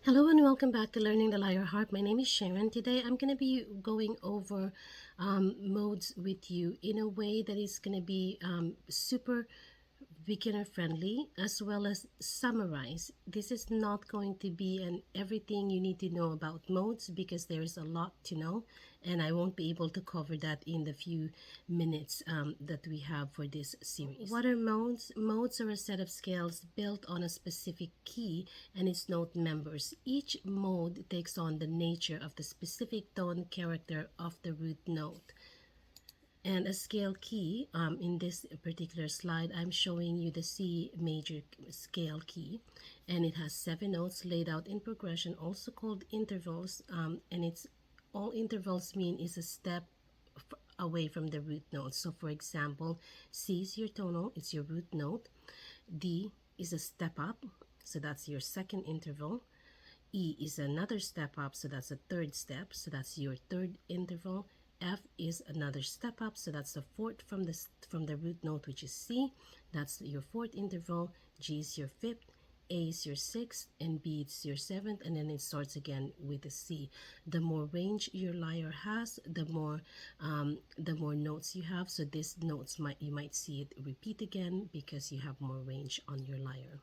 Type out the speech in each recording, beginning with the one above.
Hello and welcome back to Learning the Lyre Harp. My name is Sharon. Today I'm going to be going over modes with you in a way that is going to be super beginner friendly as well as summarize. This is not going to be an everything you need to know about modes because there's a lot to know, and I won't be able to cover that in the few minutes that we have for this series. What are modes? Modes are a set of scales built on a specific key and its note members. Each mode takes on the nature of the specific tone character of the root note. And a scale key, in this particular slide, I'm showing you the C major scale key, and it has 7 notes laid out in progression, also called intervals, and it's all intervals mean is a step away from the root note. So for example, C is your tonal, it's your root note. D is a step up, so that's your second interval. E is another step up, so that's a third step, so that's your third interval. F is another step up, so that's the fourth from the root note, which is C. That's your fourth interval. G is your fifth, A is your sixth, and B is your seventh, and then it starts again with the C. The more range your lyre has, the more notes you have. So these notes you might see it repeat again because you have more range on your lyre.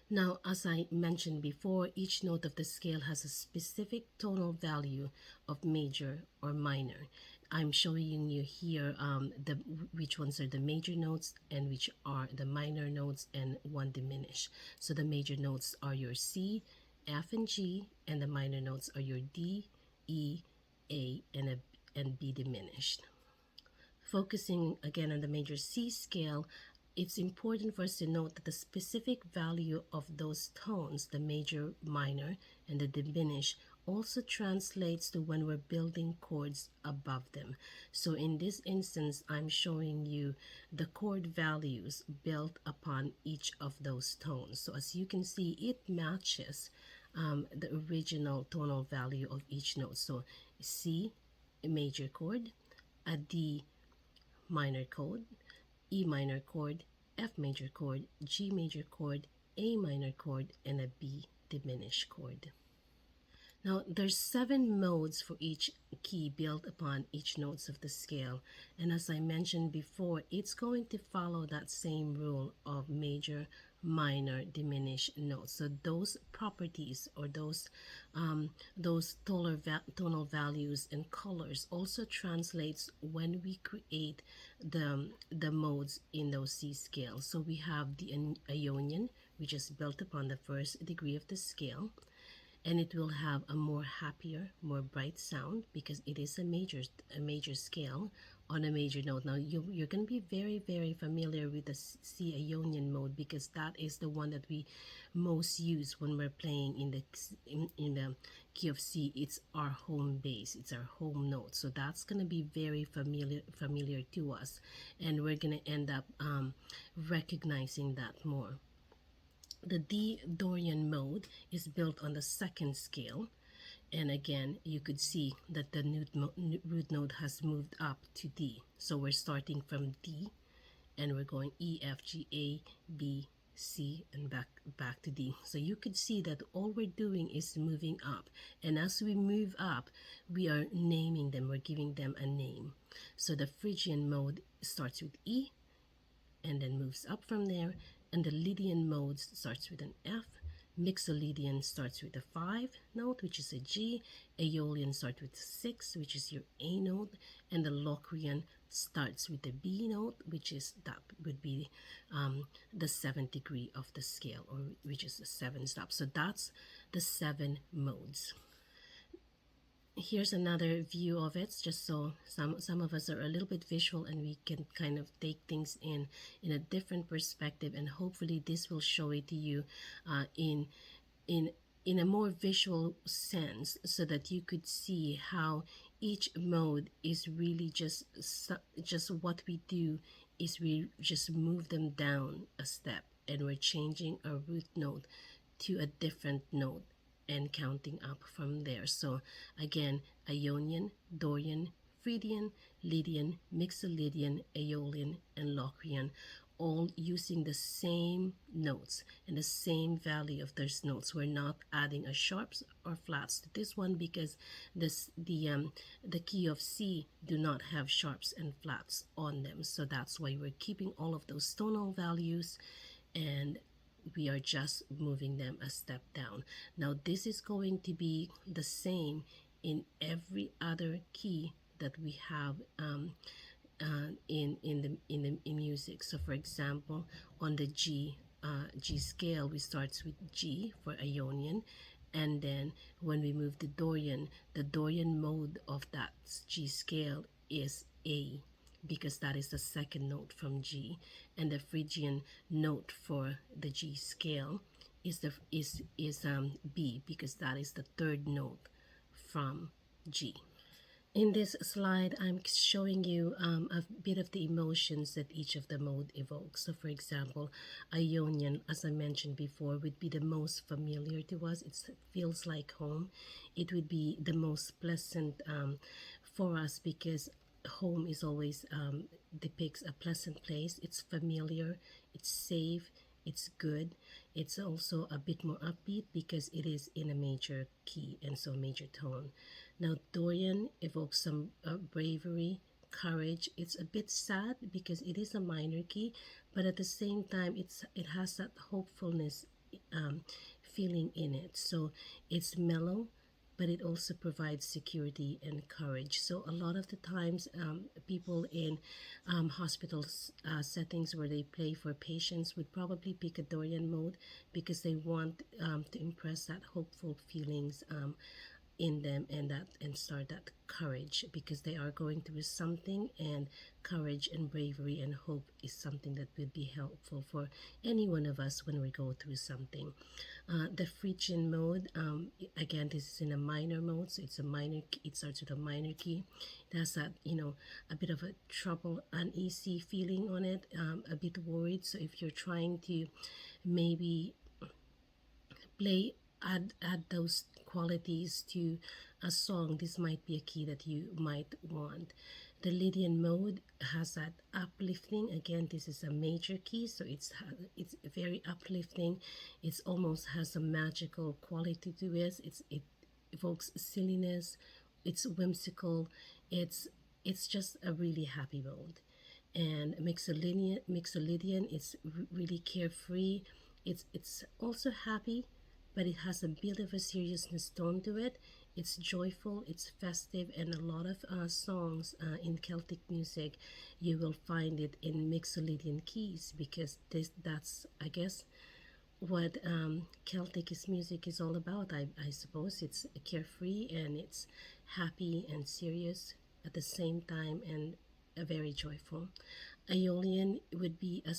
Now, as I mentioned before, each note of the scale has a specific tonal value of major or minor. I'm showing you here which ones are the major notes and which are the minor notes and one diminished. So the major notes are your C, F, and G, and the minor notes are your D, E, A, and B diminished. Focusing again on the major C scale, it's important for us to note that the specific value of those tones, the major, minor, and the diminished, also translates to when we're building chords above them. So in this instance, I'm showing you the chord values built upon each of those tones. So as you can see, it matches the original tonal value of each note. So C, a major chord, a D minor chord, E minor chord, F major chord, G major chord, A minor chord, and a B diminished chord. Now, there's 7 modes for each key built upon each notes of the scale. And as I mentioned before, it's going to follow that same rule of major, minor, diminished notes. So those properties or those tonal values and colors also translates when we create the modes in those C scales. So we have the Ionian, which is built upon the first degree of the scale, and it will have a more happier, more bright sound because it is a major scale on a major note. Now you're going to be very familiar with the C Ionian mode because that is the one that we most use when we're playing in the key of C. It's our home base, it's our home note, so that's going to be very familiar to us, and we're going to end up recognizing that more. The D Dorian mode is built on the second scale, and again you could see that the root note has moved up to D. So we're starting from D and we're going E, F, G, A, B, C, and back to D. So you could see that all we're doing is moving up, and as we move up we are naming them, we're giving them a name. So the Phrygian mode starts with E and then moves up from there, and the Lydian mode starts with an F. Mixolydian starts with a 5 note, which is a G. Aeolian starts with 6, which is your A note, and the Locrian starts with the B note, which would be the 7th degree of the scale, or which is the 7th stop. So that's the 7 modes. Here's another view of it, just so some of us are a little bit visual and we can kind of take things in a different perspective, and hopefully this will show it to you in a more visual sense, so that you could see how each mode is really just what we do is we just move them down a step, and we're changing our root note to a different note and counting up from there. So again, Ionian, Dorian, Phrygian, Lydian, Mixolydian, Aeolian, and Locrian all using the same notes and the same value of those notes. We're not adding a sharps or flats to this one because the key of C do not have sharps and flats on them. So that's why we're keeping all of those tonal values, and we are just moving them a step down. Now this is going to be the same in every other key that we have in music. So for example, on the G scale, we starts with G for Ionian, and then when we move to Dorian, the Dorian mode of that G scale is A, because that is the second note from G, and the Phrygian note for the G scale is B, because that is the third note from G. In this slide, I'm showing you a bit of the emotions that each of the mode evokes. So for example, Ionian, as I mentioned before, would be the most familiar to us. It feels like home. It would be the most pleasant for us because home is always depicts a pleasant place. It's familiar, it's safe, it's good. It's also a bit more upbeat because it is in a major key and so major tone. Now, Dorian evokes some bravery, courage. It's a bit sad because it is a minor key, but at the same time, it has that hopefulness um, feeling in it. So it's mellow, but it also provides security and courage. So a lot of the times, people in hospital settings where they play for patients would probably pick a Dorian mode because they want to impress that hopeful feelings in them, and start that courage because they are going through something, and courage and bravery and hope is something that would be helpful for any one of us when we go through something. The Phrygian mode, again, this is in a minor mode, so it's a minor key. It starts with a minor key. It has that, a bit of a trouble, uneasy feeling on it, a bit worried. So if you're trying to maybe play add those qualities to a song, this might be a key that you might want. The Lydian mode has that uplifting. Again, this is a major key, so it's very uplifting. It's almost has a magical quality to it. It evokes silliness. It's whimsical. It's just a really happy mode. And Mixolydian is really carefree. It's also happy, but it has a bit of a seriousness tone to it. It's joyful, it's festive, and a lot of songs in Celtic music, you will find it in Mixolydian keys because that's, I guess, what Celtic music is all about. I suppose it's carefree and it's happy and serious at the same time, and very joyful. Aeolian would be a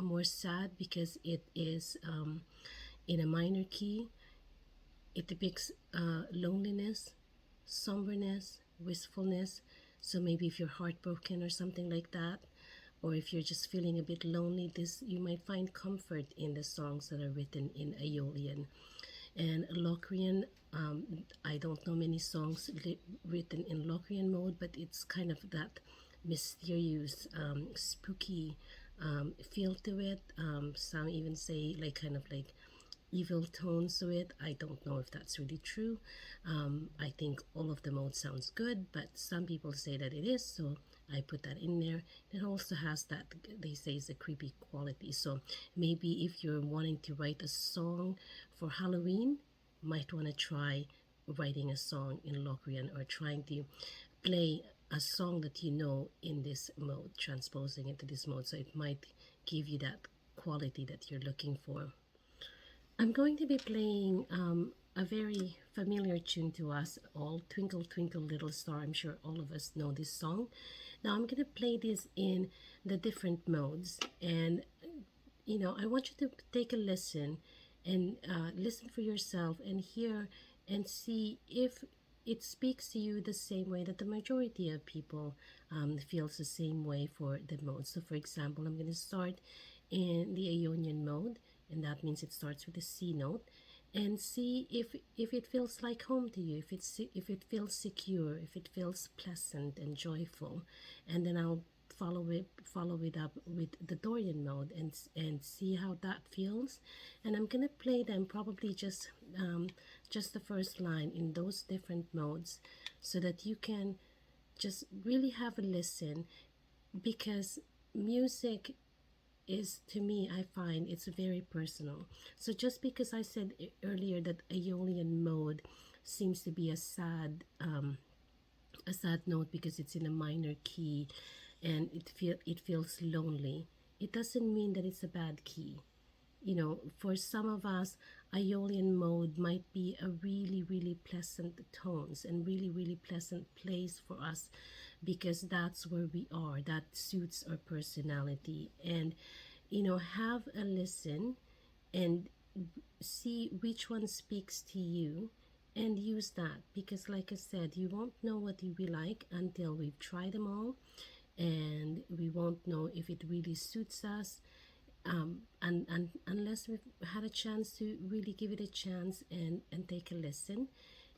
more sad because it is in a minor key. It depicts loneliness, somberness, wistfulness. So maybe if you're heartbroken or something like that, or if you're just feeling a bit lonely, this you might find comfort in the songs that are written in Aeolian. And Locrian, I don't know many songs written in Locrian mode, but it's kind of that mysterious, spooky feel to it. Some even say like kind of like evil tones to it. I don't know if that's really true. I think all of the modes sounds good, but some people say that it is, so I put that in there. It also has that they say is a creepy quality. So maybe if you're wanting to write a song for Halloween, might want to try writing a song in Locrian, or trying to play a song that you know in this mode, transposing it to this mode, so it might give you that quality that you're looking for. I'm going to be playing a very familiar tune to us all, Twinkle Twinkle Little Star. I'm sure all of us know this song. Now I'm going to play this in the different modes, and I want you to take a listen and listen for yourself and hear and see if it speaks to you the same way that the majority of people feels the same way for the mode. So for example, I'm going to start in the Ionian mode, and that means it starts with a C note, and see if it feels like home to you, if it feels secure, if it feels pleasant and joyful. And then I'll follow it up with the Dorian mode, and see how that feels. And I'm gonna play them probably just the first line in those different modes, so that you can just really have a listen, because music is, to me, I find it's very personal. So just because I said earlier that Aeolian mode seems to be a sad note because it's in a minor key, and it feels lonely, it doesn't mean that it's a bad key. For some of us, Aeolian mode might be a really, really pleasant tones and really, really pleasant place for us, because that's where we are. That suits our personality. And, have a listen and see which one speaks to you, and use that, because like I said, you won't know what you will like until we've tried them all, and we won't know if it really suits us, and unless we've had a chance to really give it a chance and take a listen.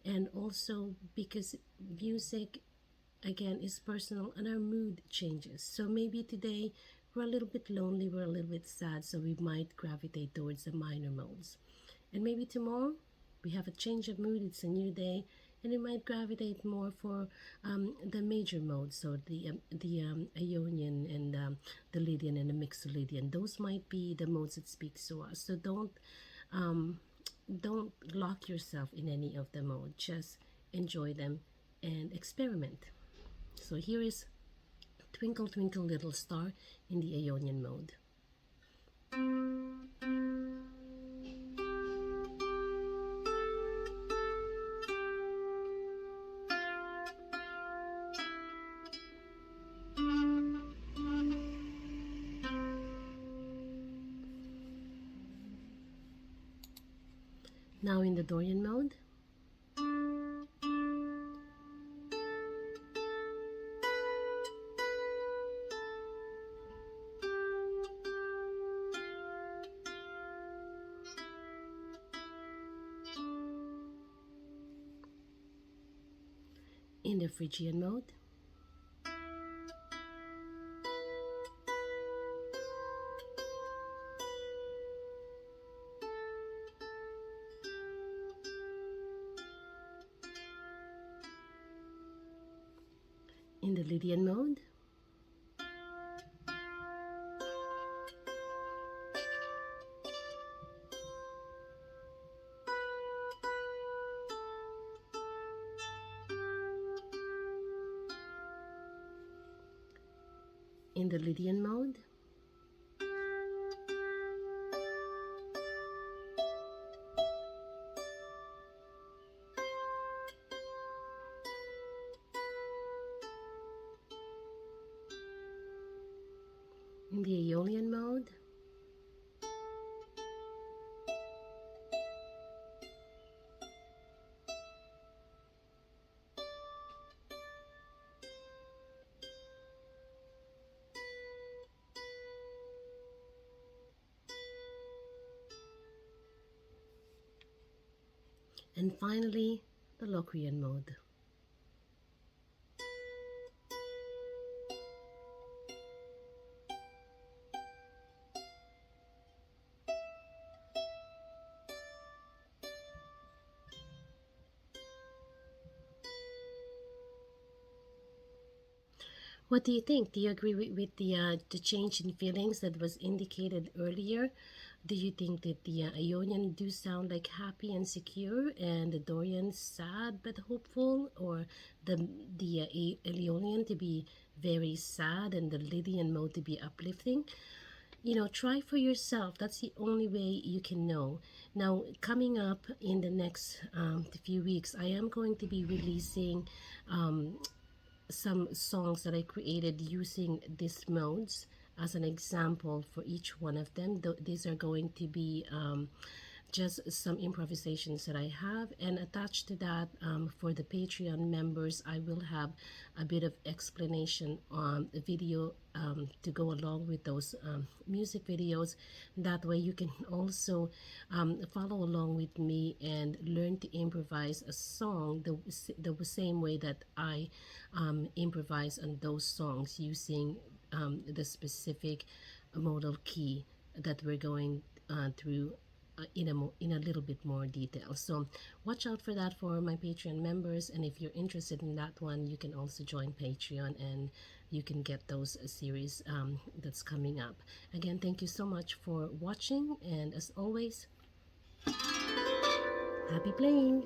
And also because music, again, is personal, and our mood changes. So maybe today we're a little bit lonely, we're a little bit sad, so we might gravitate towards the minor modes. And maybe tomorrow we have a change of mood, it's a new day, and it might gravitate more for the major modes, so the Ionian, and the Lydian and the Mixolydian. Those might be the modes that speaks to us. So um, don't lock yourself in any of the modes. Just enjoy them and experiment. So here is Twinkle Twinkle Little Star in the Ionian mode. Now in the Dorian mode. In the Phrygian mode. In the Lydian mode. In the Lydian mode. In the Aeolian mode. And finally, the Locrian mode. What do you think? Do you agree with the change in feelings that was indicated earlier? Do you think that the Ionian do sound like happy and secure, and the Dorian sad but hopeful, or the Ionian to be very sad and the Lydian mode to be uplifting? Try for yourself. That's the only way you can know. Now, coming up in the next few weeks, I am going to be releasing some songs that I created using these modes as an example for each one of them. These are going to be just some improvisations that I have, and attached to that, for the Patreon members, I will have a bit of explanation on the video to go along with those music videos. That way you can also follow along with me and learn to improvise a song the same way that I improvise on those songs, using the specific modal key that we're going through in a little bit more detail. So watch out for that for my Patreon members, and if you're interested in that one, you can also join Patreon and you can get those series that's coming up. Again, thank you so much for watching, and as always, happy playing!